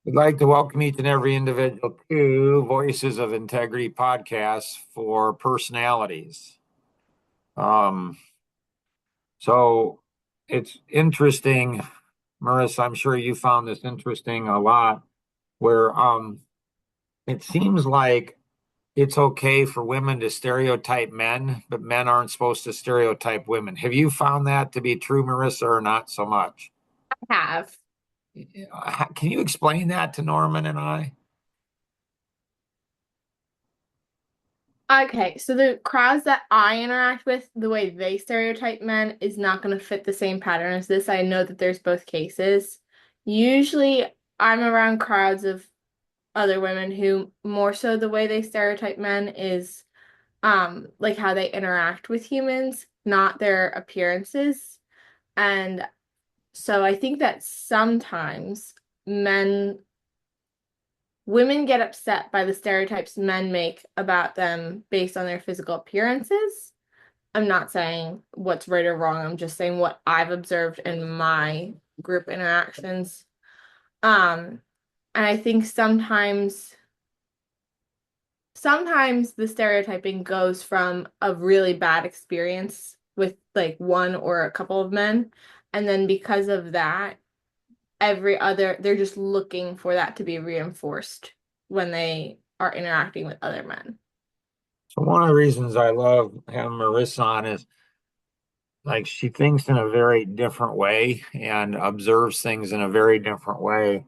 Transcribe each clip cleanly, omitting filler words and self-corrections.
We'd like to welcome each and every individual to Voices of Integrity podcast for personalities. Um, so it's interesting, Marissa. I'm sure you found this interesting a lot, where it seems like it's okay for women to stereotype men, but men aren't supposed to stereotype women. Have you found that to be true, Marissa, or not so much? Have. Can you explain that to Norman and I? Okay, so the crowds that I interact with, the way they stereotype men is not going to fit the same pattern as this. I know that there's both cases. Usually, I'm around crowds of other women who more so the way they stereotype men is like how they interact with humans, not their appearances. And so I think that sometimes men women get upset by the stereotypes men make about them based on their physical appearances. I'm not saying what's right or wrong. I'm just saying what I've observed in my group interactions. Um, and I think sometimes the stereotyping goes from a really bad experience with like one or a couple of men, and then because of that, they're just looking for that to be reinforced when they are interacting with other men. So one of the reasons I love having Marissa on is like she thinks in a very different way and observes things in a very different way.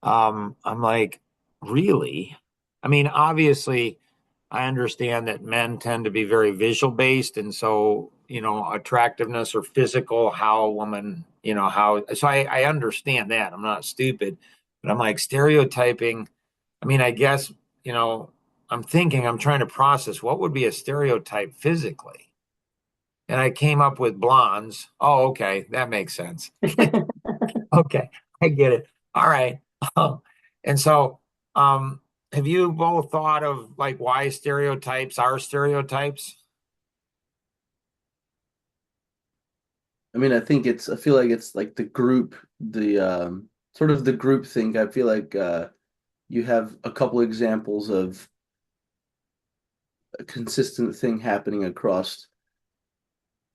I'm like, really? I mean, obviously, I understand that men tend to be very visual based, and so attractiveness or physical, how a woman, how. So I understand that. I'm not stupid, but I'm like stereotyping. I mean, I guess you know, I'm trying to process what would be a stereotype physically. And I came up with blondes. Oh, okay, that makes sense. Okay, I get it. All right. Um, and so, um, have you both thought of like why stereotypes are stereotypes? I feel like it's like the sort of the group thing. I feel like you have a couple examples of a consistent thing happening across.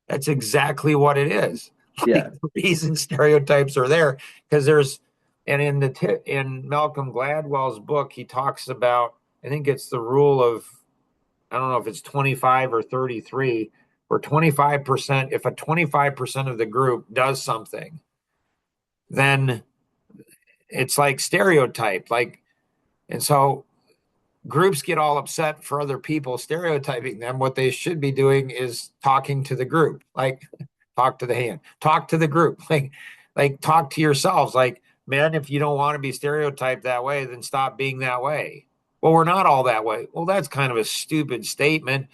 That's exactly what it is. Like Yeah, the reason stereotypes are there because and in Malcolm Gladwell's book, he talks about, I think it's the rule of, I don't know if it's 25 or 33, where 25%, if a 25% of the group does something, then it's like stereotype. And so groups get all upset for other people stereotyping them. What they should be doing is talking to the group, like talk to the hand, talk to the group, like talk to yourselves. Like, man, if you don't want to be stereotyped that way, then stop being that way. Well, we're not all that way. Well, that's kind of a stupid statement.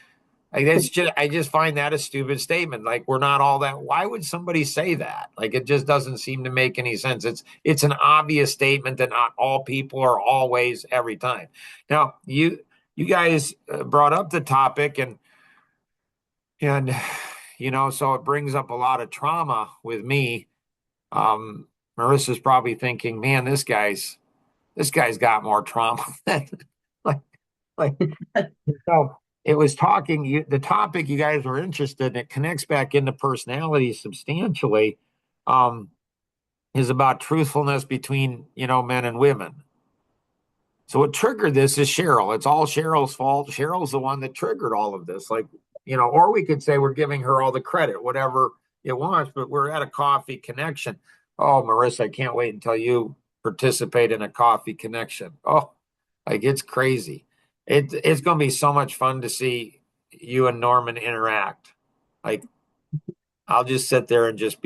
Like that's just I just find that a stupid statement. Like we're not all that. Why would somebody say that? Like it just doesn't seem to make any sense. It's an obvious statement that not all people are always every time. Now you guys brought up the topic and so it brings up a lot of trauma with me. Um, Marissa's probably thinking, man, this guy's got more trauma than like like so it was the topic you guys were interested in, it connects back into personality substantially, um, is about truthfulness between, men and women. So what triggered this is Cheryl. It's all Cheryl's fault. Cheryl's the one that triggered all of this. Like, or we could say we're giving her all the credit, whatever it wants, but we're at a coffee connection. Oh, Marissa, I can't wait until you participate in a coffee connection. Oh, like it's crazy. It's going to be so much fun to see you and Norman interact. Like, I'll just sit there and just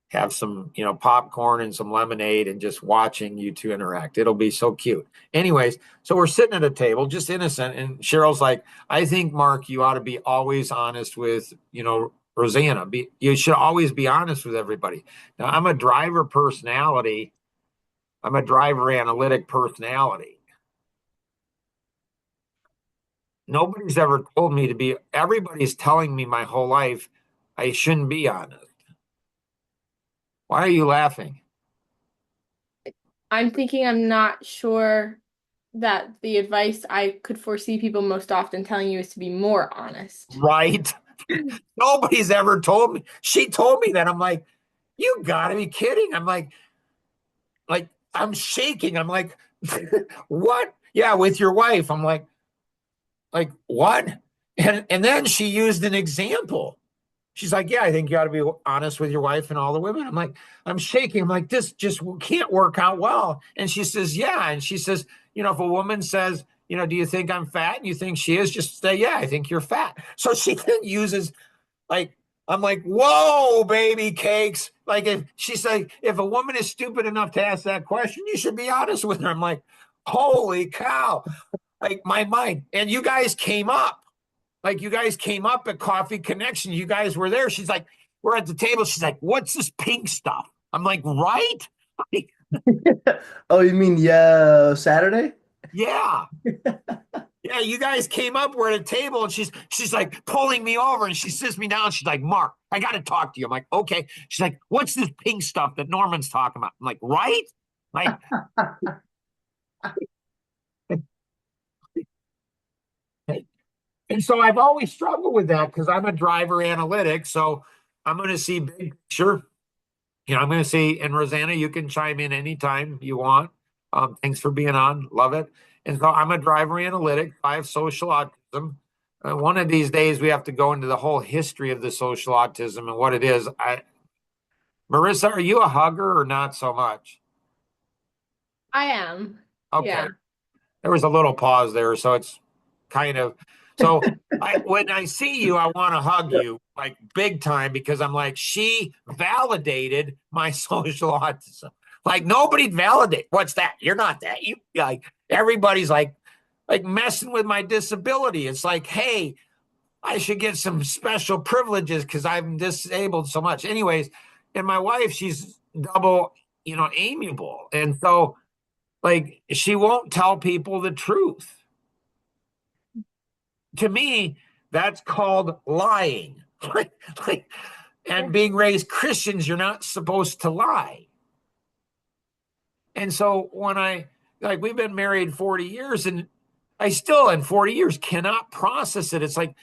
have some, popcorn and some lemonade and just watching you two interact. It'll be so cute. Anyways, so we're sitting at a table, just innocent, and Cheryl's like, I think, Mark, you ought to be always honest with, Rosanna. You should always be honest with everybody. Now, I'm a driver personality. I'm a driver analytic personality. Nobody's ever told me to be, everybody's telling me my whole life I shouldn't be honest. Why are you laughing? I'm thinking I'm not sure that the advice I could foresee people most often telling you is to be more honest. Right? Nobody's ever told me. She told me that. I'm like, you gotta be kidding. I'm like, I'm shaking. I'm like, what? Yeah, with your wife. I'm like, what? And then she used an example. She's like, yeah, I think you ought to be honest with your wife and all the women. I'm like, I'm shaking. I'm like, this just can't work out well. And she says, yeah. And she says, if a woman says, do you think I'm fat? And you think she is, just say, yeah, I think you're fat. So she then uses like, I'm like, whoa, baby cakes. Like if she's like, if a woman is stupid enough to ask that question, you should be honest with her. I'm like, holy cow. Like my mind. And you guys came up. Like you guys came up at Coffee Connection. You guys were there. She's like, we're at the table. She's like, what's this pink stuff? I'm like, right? Oh, you mean yeah, Saturday? Yeah. Yeah, you guys came up, we're at a table, and she's like pulling me over and she sits me down. She's like, Mark, I gotta talk to you. I'm like, okay. She's like, what's this pink stuff that Norman's talking about? I'm like, right? Like, and so I've always struggled with that because I'm a driver analytic. So I'm gonna see big picture. I'm going to see, and Rosanna, you can chime in anytime you want. Thanks for being on. Love it. And so I'm a driver analytic. I have social autism. One of these days, we have to go into the whole history of the social autism and what it is. Marissa, are you a hugger or not so much? I am. Okay. Yeah. There was a little pause there. So it's kind of, so when I see you, I want to hug you like big time because I'm like, she validated my social autism. Like nobody validate. What's that? You're not that. You like everybody's like messing with my disability. It's like, hey, I should get some special privileges because I'm disabled so much. Anyways, and my wife, she's double, amiable. And so like she won't tell people the truth. To me, that's called lying. like, and being raised Christians, you're not supposed to lie. And so when we've been married 40 years and I still in 40 years cannot process it. It's like,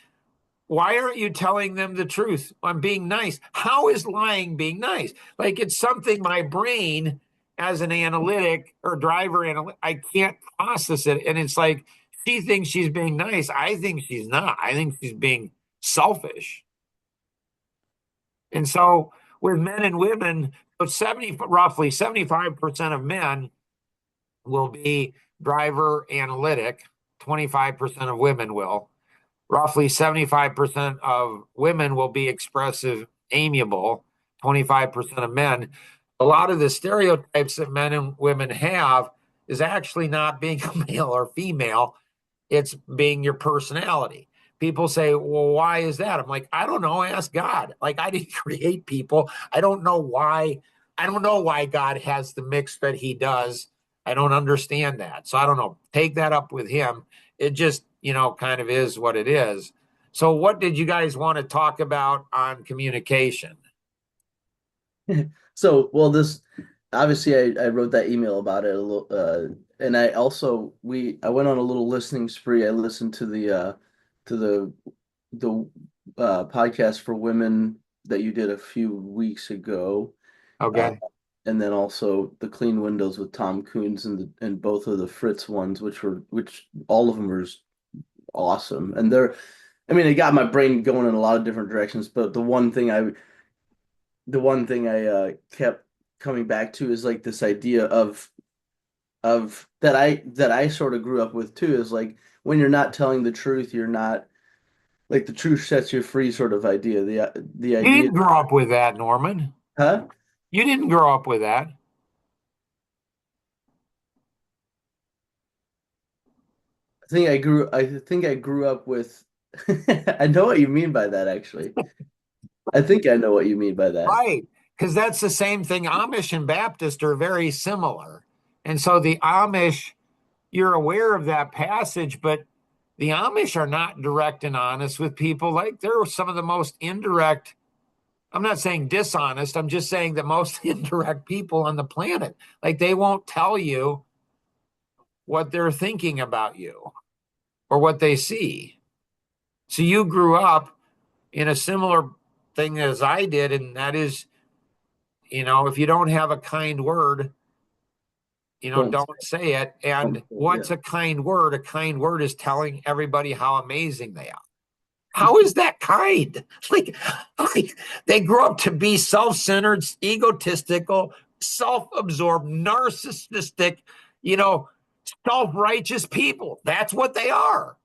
why aren't you telling them the truth? I'm being nice. How is lying being nice? Like it's something my brain as an analytic or driver analytic, I can't process it. And it's like, she thinks she's being nice. I think she's not. I think she's being selfish. And so with men and women, roughly 75% of men will be driver analytic, 25% of women will. Roughly 75% of women will be expressive, amiable, 25% of men. A lot of the stereotypes that men and women have is actually not being a male or female, it's being your personality. People say, well, why is that? I'm like, I don't know. Ask God. Like, I didn't create people. I don't know why. I don't know why God has the mix that he does. I don't understand that. So I don't know. Take that up with him. It just, kind of is what it is. So, what did you guys want to talk about on communication? So, well, this obviously I wrote that email about it a little, and I also I went on a little listening spree. I listened to the podcast for women that you did a few weeks ago, uh, Okay. and then also the Clean Windows with Tom Coons and both of the Fritz ones, which all of them were awesome, and I mean, it got my brain going in a lot of different directions. But the one thing I kept coming back to is like this idea of that I sort of grew up with too is like when you're not telling the truth, you're not like the truth sets you free sort of idea. The You idea, didn't grow up with that, Norman. huh? You didn't grow up with that. I think I grew up with I know what you mean by that actually. I think I know what you mean by that. Right. Because that's the same thing. Amish and Baptist are very similar. And so the Amish, you're aware of that passage, but the Amish are not direct and honest with people. Like they're some of the most indirect I'm not saying dishonest. I'm just saying that most indirect people on the planet, like they won't tell you what they're thinking about you or what they see. So you grew up in a similar thing as I did, and that is, if you don't have a kind word, Don't don't say it. And what's yeah. a kind word? A kind word is telling everybody how amazing they are. How is that kind? Like they grow up to be self-centered, egotistical, self-absorbed, narcissistic, you know, self-righteous people. That's what they are.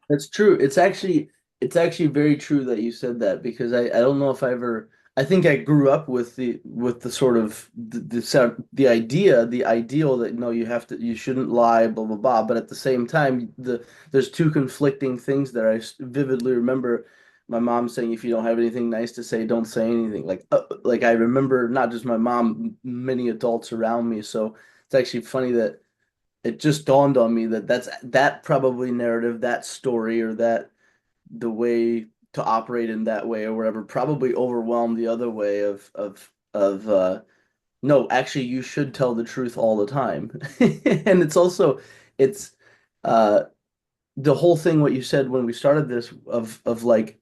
That's true. It's actually very true that you said that because I don't know if I think I grew up with the sort of the idea, the ideal that no, you shouldn't lie, blah blah blah. But at the same time, there's two conflicting things there. Vividly remember my mom saying, if you don't have anything nice to say, don't say anything. Like I remember not just my mom, many adults around me. So it's actually funny that it just dawned on me that that probably narrative, that story, or that the way to operate in that way or whatever probably overwhelmed the other way of no, actually you should tell the truth all the time. And it's uh the whole thing what you said when we started this of like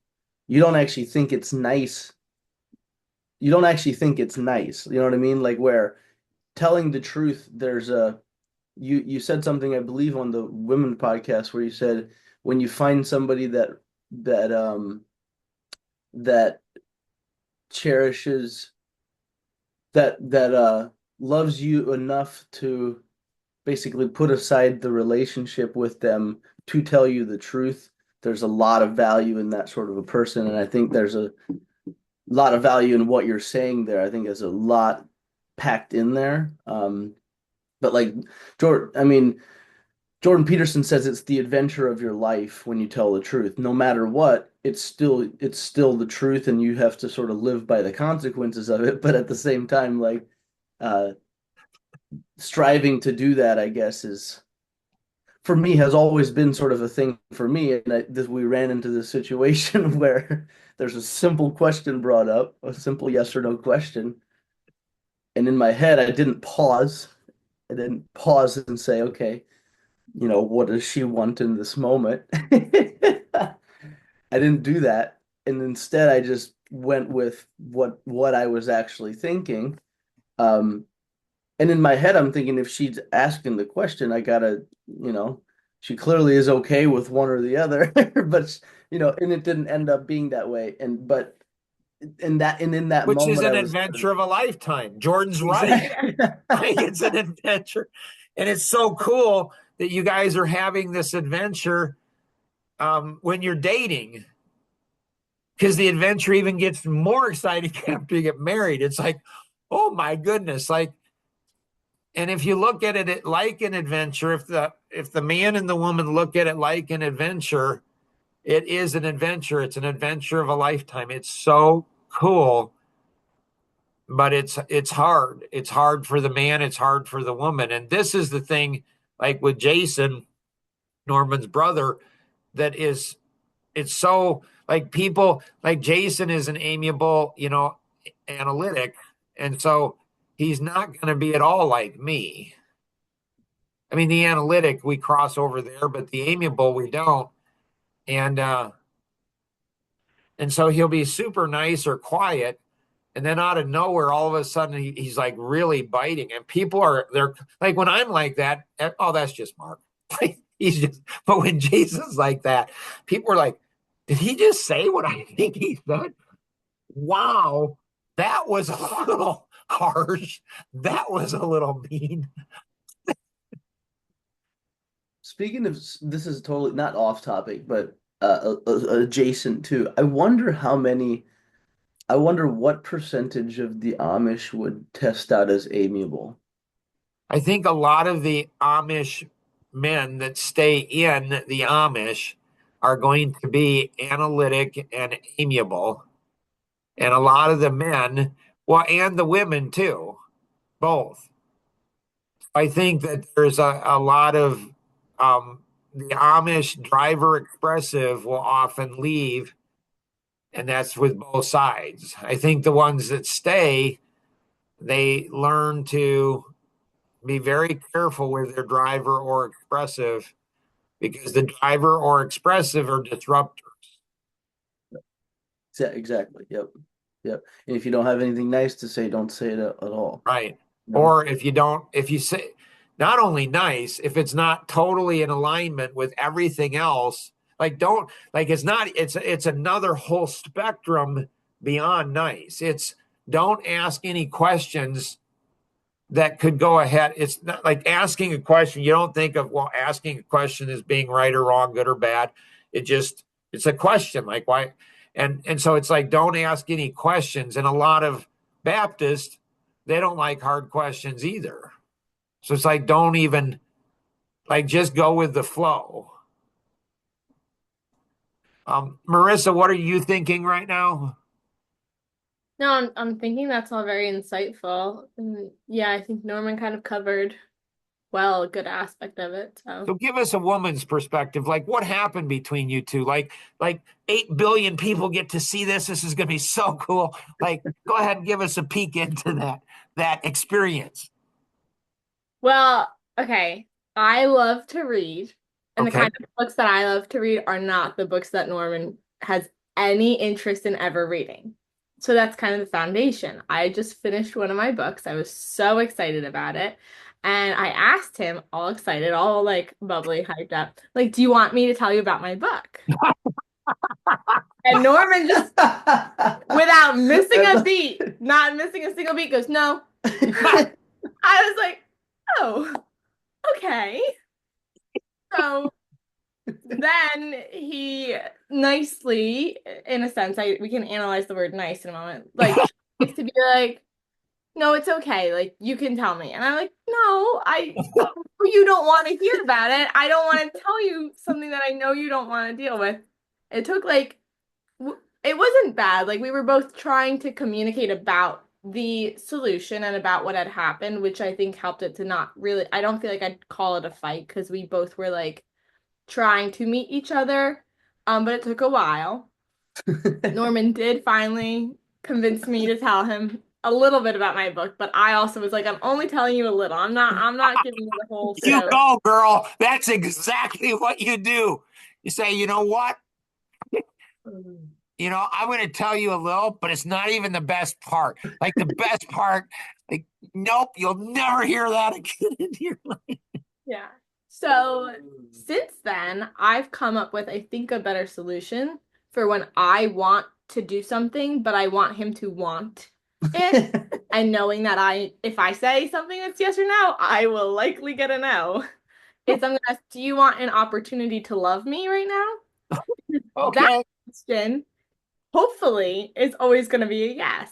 you don't actually think it's nice. You don't actually think it's nice. You know what I mean? Like where telling the truth, there's a you said something I believe on the women podcast where you said when you find somebody that that cherishes that loves you enough to basically put aside the relationship with them to tell you the truth, there's a lot of value in that sort of a person, and I think there's a lot of value in what you're saying there. I think there's a lot packed in there. But like Jordan, I mean, Jordan Peterson says it's the adventure of your life when you tell the truth. No matter what, it's still the truth, and you have to sort of live by the consequences of it. But at the same time, like uh, striving to do that, I guess, is for me has always been sort of a thing for me. And we ran into this situation where there's a simple question brought up, a simple yes or no question, and in my head, I didn't pause. I didn't pause and say, okay, what does she want in this moment? I didn't do that. And instead I just went with what I was actually thinking. Um, and in my head I'm thinking if she's asking the question, I gotta, she clearly is okay with one or the other. But and it didn't end up being that way. In that Which is moment an I was adventure of a lifetime. Jordan's right. exactly. Like, it's an adventure. And it's so cool that you guys are having this adventure when you're dating, because the adventure even gets more exciting after you get married. It's like, oh my goodness. Like, and if you look at it like an adventure, if the man and the woman look at it like an adventure, it is an adventure. It's an adventure of a lifetime. It's so cool, but it's hard. It's hard for the man, it's hard for the woman. And this is the thing, like with Jason, Norman's brother, that is, it's so like people like Jason is an amiable, analytic, and so he's not going to be at all like me. I mean, the analytic we cross over there, but the amiable we don't. And so he'll be super nice or quiet, and then out of nowhere, all of a sudden, he's like really biting, and they're like, when I'm like that, oh, that's just Mark. He's just, but when Jason's like that, people are like, did he just say what I think he said? Wow, that was a little harsh. That was a little mean. Speaking of, this is totally not off topic, but adjacent to. I wonder what percentage of the Amish would test out as amiable. I think a lot of the Amish men that stay in the Amish are going to be analytic and amiable. And a lot of the men, well, and the women too, both. I think that there's a lot of the Amish driver expressive will often leave And that's with both sides. I think the ones that stay, they learn to be very careful with their driver or expressive, because the driver or expressive are disruptors. Exactly. Yep. Yep. And if you don't have anything nice to say, don't say it at all. Right. No. Or if you say, not only nice, if it's not totally in alignment with everything else, like don't, like it's another whole spectrum beyond nice. It's don't ask any questions that could go ahead. It's not like asking a question. You don't think of, well, asking a question as being right or wrong, good or bad. It's a question, like why? And so it's like, don't ask any questions. And a lot of Baptists, they don't like hard questions either. So it's like, don't even, like, just go with the flow. Marissa, what are you thinking right now? No, I'm thinking that's all very insightful. And yeah, I think Norman kind of covered well a good aspect of it. So So give us a woman's perspective. Like, what happened between you two? Like 8 billion people get to see this. This is going to be so cool. Like, go ahead and give us a peek into that experience. well, okay. I love to read, and the Okay. kind of books that I love to read are not the books that Norman has any interest in ever reading. So that's kind of the foundation. I just finished one of my books. I was so excited about it. And I asked him, all excited, all like bubbly, hyped up, like, do you want me to tell you about my book? And Norman just, without missing a beat, not missing a single beat, goes, no. I was like, oh, okay. So then he nicely, in a sense, we can analyze the word nice in a moment, like tries to be like, no, it's okay. Like you can tell me. And I'm like, no, you don't want to hear about it. I don't want to tell you something that I know you don't want to deal with. It took like it wasn't bad. Like we were both trying to communicate about the solution and about what had happened, which I think helped it to not really, I don't feel like I'd call it a fight because we both were like trying to meet each other. But it took a while. Norman did finally convince me to tell him a little bit about my book, but I also was like, I'm only telling you a little. I'm not giving you the whole You story. go, girl. That's exactly what you do. You say, you know what? I'm going to tell you a little, but it's not even the best part. Like the best part, like, nope, you'll never hear that again in your life. Yeah. So since then, I've come up with, I think, a better solution for when I want to do something, but I want him to want it. And knowing that if I say something that's yes or no, I will likely get a no. I'm gonna ask, do you want an opportunity to love me right now? Okay. That question, hopefully, is always gonna be a yes.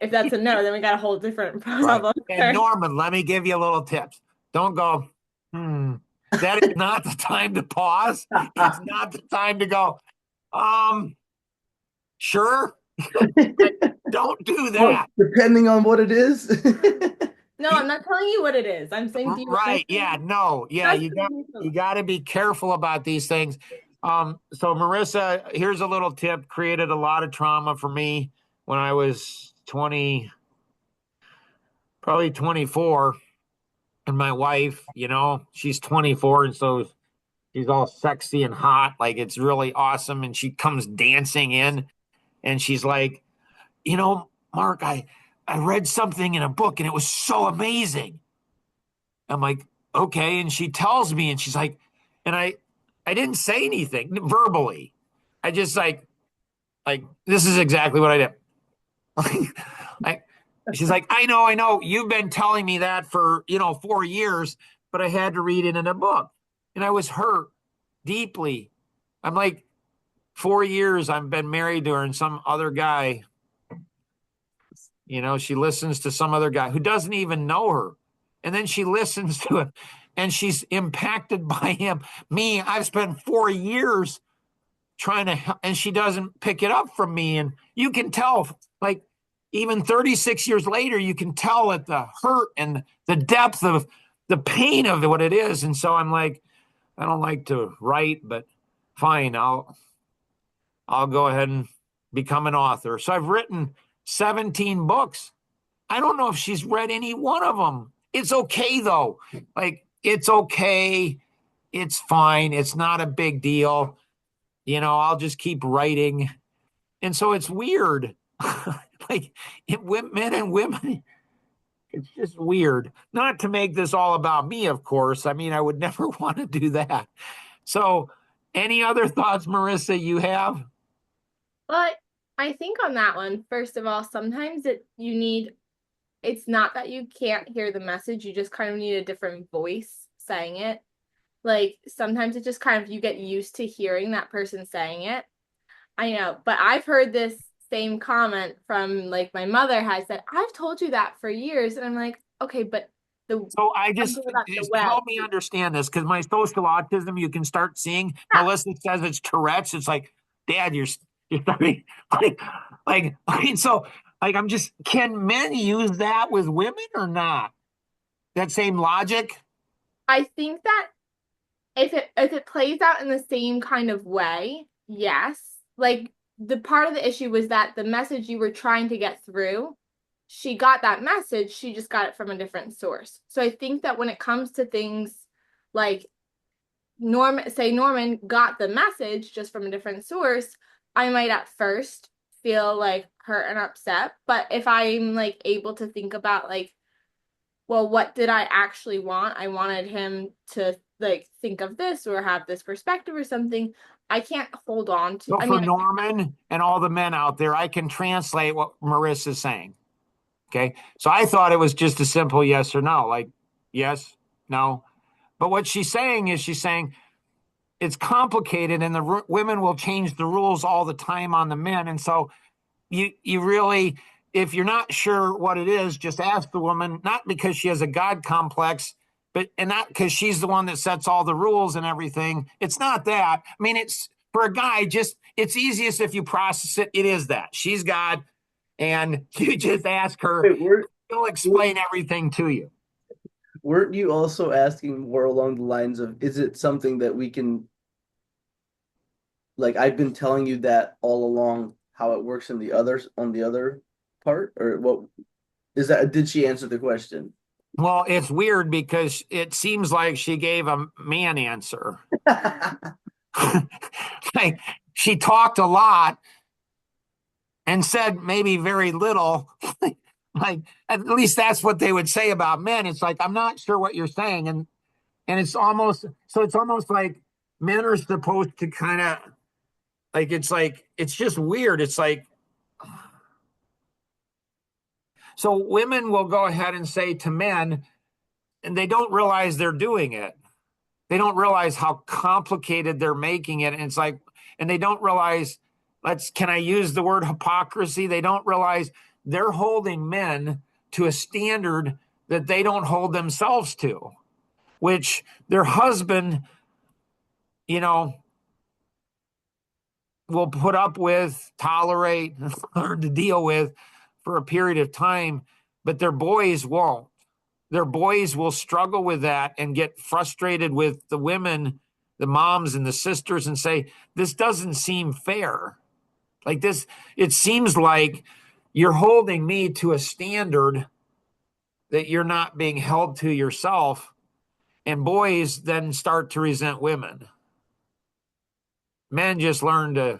If that's a no, then we got a whole different problem. And Norman, let me give you a little tips. Don't go, that is not the time to pause. It's not the time to go, sure. Don't do that. Depending on what it is. No, I'm not telling you what it is. I'm saying, do you want Right. Yeah. No. Yeah. Just You got to be careful about these things. So Marissa, here's a little tip. Created a lot of trauma for me when I was 20, probably 24. And my wife, she's 24. And so she's all sexy and hot. Like it's really awesome. And she comes dancing in and she's like, Mark, I read something in a book and it was so amazing. I'm like, okay. And she tells me, and she's like, and I didn't say anything verbally. I just like, this is exactly what I did. like, she's like, I know. You've been telling me that for, 4 years, but I had to read it in a book. And I was hurt deeply. I'm like, 4 years I've been married to her and some other guy, she listens to some other guy who doesn't even know her. And then she listens to him and she's impacted by him. Me, I've spent 4 years trying to help, and she doesn't pick it up from me. And you can tell, like, even 36 years later, you can tell at the hurt and the depth of the pain of what it is. And so I'm like, I don't like to write, but fine, I'll go ahead and become an author. So I've written 17 books. I don't know if she's read any one of them. It's okay though. Like, it's okay. It's fine. It's not a big deal. I'll just keep writing. And so it's weird. Like, men and women, it's just weird. Not to make this all about me, of course. I mean, I would never want to do that. So, any other thoughts, Marissa, you have? But I think on that one, first of all, sometimes it's not that you can't hear the message, you just kind of need a different voice saying it. Like sometimes it just kind of you get used to hearing that person saying it. I know, but I've heard this same comment from like my mother has said, I've told you that for years. And I'm like, okay, but So I something about the just way. help me understand this, because my social autism, you can start seeing. Melissa says it's Tourette's. It's like, Dad, you're starting I mean, so like can men use that with women or not? That same logic? I think that if it plays out in the same kind of way, yes. Like the part of the issue was that the message you were trying to get through, she got that message, she just got it from a different source. So I think that when it comes to things like Norman got the message just from a different source, I might at first feel like hurt and upset. But if I'm like able to think about like, well, what did I actually want? I wanted him to like think of this or have this perspective or something. I can't hold on to. So I for mean, Norman and all the men out there, I can translate what Marissa's saying. Okay. So I thought it was just a simple yes or no, like yes, no. But what she's saying is it's complicated, and the women will change the rules all the time on the men. And so you really, if you're not sure what it is, just ask the woman, not because she has a God complex, and not because she's the one that sets all the rules and everything. It's not that. I mean, it's for a guy, it's easiest if you process it. It is that she's God, and you just ask her, Wait, she'll explain everything to you. weren't you also asking more along the lines of, is it something that we can, like, I've been telling you that all along how it works in on the other part, or what is that? Did she answer the question? Well, it's weird because it seems like she gave a man answer. Like, she talked a lot and said maybe very little. Like, at least that's what they would say about men. It's like, I'm not sure what you're saying. And it's almost like men are supposed to kind of it's just weird. It's like, so women will go ahead and say to men, and they don't realize they're doing it. They don't realize how complicated they're making it. And it's like, and they don't realize, can I use the word hypocrisy? They don't realize they're holding men to a standard that they don't hold themselves to, which their husband, will put up with, tolerate, learn to deal with for a period of time, but their boys won't. Their boys will struggle with that and get frustrated with the women, the moms and the sisters, and say, this doesn't seem fair. Like this, it seems like you're holding me to a standard that you're not being held to yourself. And boys then start to resent women. Men just learn to,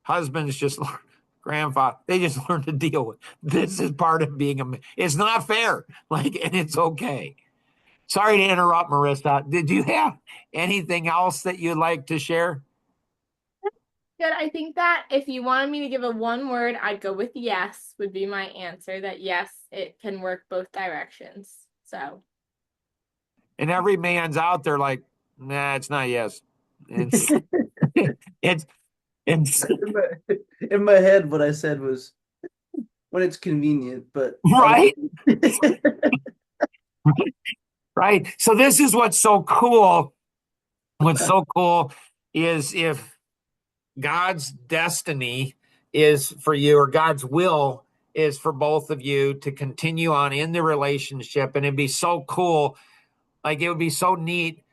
husbands just learn, grandfather, they just learn to deal with. This is part of being it's not fair. Like, and it's okay. Sorry to interrupt, Marissa. Did you have anything else that you'd like to share? good. I think that if you wanted me to give a one word, I'd go with yes, would be my answer. That yes, it can work both directions. So, And every man's out there like, nah, it's not yes. It's it's it's In my head, what I said was when it's convenient, but right. Right. So this is what's so cool. What's so cool is if God's destiny is for you, or God's will is for both of you to continue on in the relationship. And it'd be so cool. Like, it would be so neat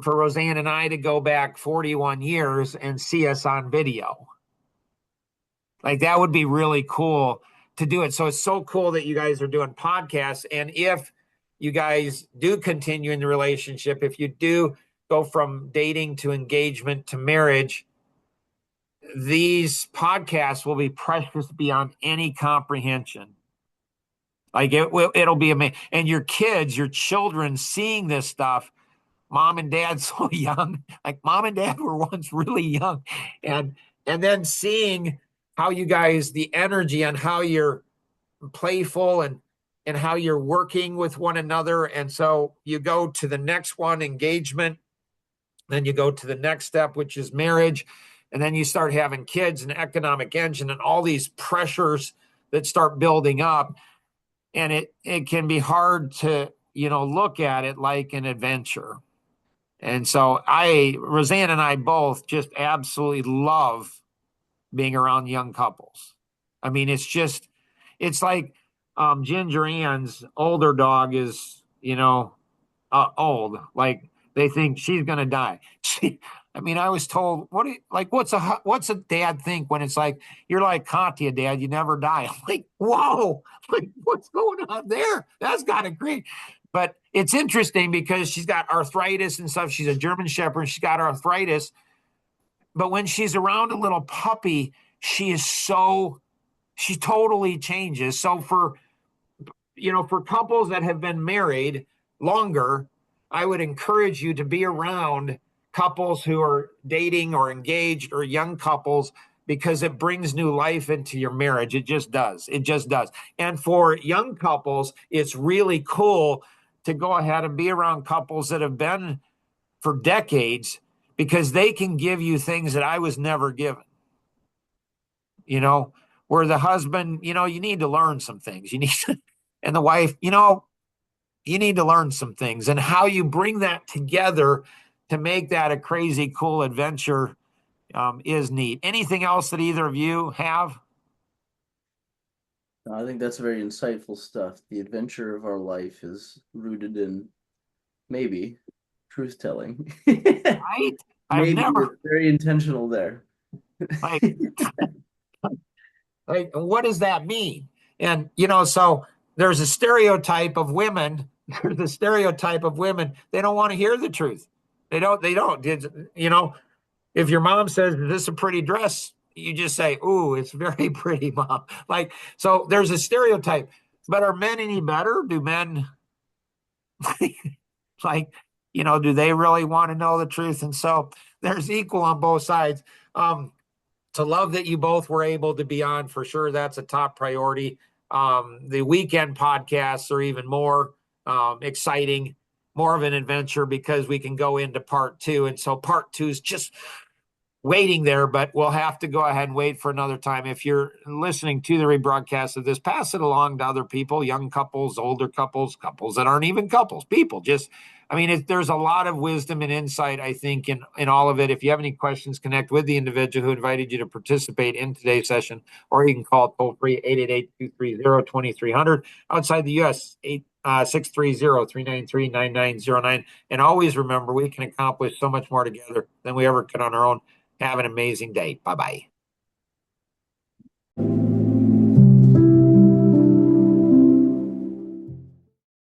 for Roseanne and I to go back 41 years and see us on video. Like that would be really cool to do it. So it's so cool that you guys are doing podcasts. And if you guys do continue in the relationship, if you do go from dating to engagement to marriage, these podcasts will be precious beyond any comprehension. Like it'll be amazing. And your kids, your children seeing this stuff, mom and dad so young, like mom and dad were once really young. And then seeing how you guys, the energy on how you're playful and how you're working with one another. And so you go to the next one, engagement, then you go to the next step, which is marriage. And then you start having kids and economic engine and all these pressures that start building up. And it can be hard to, look at it like an adventure. And so Roseanne and I both just absolutely love being around young couples. I mean, it's like Ginger Ann's older dog is, old. Like they think she's going to die. I mean, I was told, what's a dad think when it's like, you're like Katya, dad, you never die. I'm like, whoa, like what's going on there? That's kind of great. But it's interesting because she's got arthritis and stuff. She's a German Shepherd. She's got arthritis. But when she's around a little puppy, she totally changes. So for couples that have been married longer, I would encourage you to be around couples who are dating or engaged or young couples because it brings new life into your marriage. It just does. It just does. And for young couples, it's really cool to go ahead and be around couples that have been for decades because they can give you things that I was never given. Where the husband, you need to learn some things. And the wife, you need to learn some things, and how you bring that together to make that a crazy cool adventure is neat. Anything else that either of you have? I think that's very insightful stuff. The adventure of our life is rooted in maybe truth telling. Right? I've Maybe never very intentional there. like, like what does that mean? And so there's a stereotype of women. There's a stereotype of women. They don't want to hear the truth. They don't. If your mom says, "Is this a pretty dress?" You just say, "Ooh, it's very pretty, mom." Like, so there's a stereotype. But are men any better? Do men like, do they really want to know the truth? And so there's equal on both sides. To love that you both were able to be on, for sure. That's a top priority. The weekend podcasts are even more exciting, more of an adventure because we can go into part 2. And so part 2 is just waiting there, but we'll have to go ahead and wait for another time. If you're listening to the rebroadcast of this, pass it along to other people, young couples, older couples, couples that aren't even couples, people. There's a lot of wisdom and insight, I think, in all of it. If you have any questions, connect with the individual who invited you to participate in today's session, or you can call toll free 888-230-2300. Outside the U.S., 630-393-9909. And always remember, we can accomplish so much more together than we ever could on our own. Have an amazing day. Bye-bye.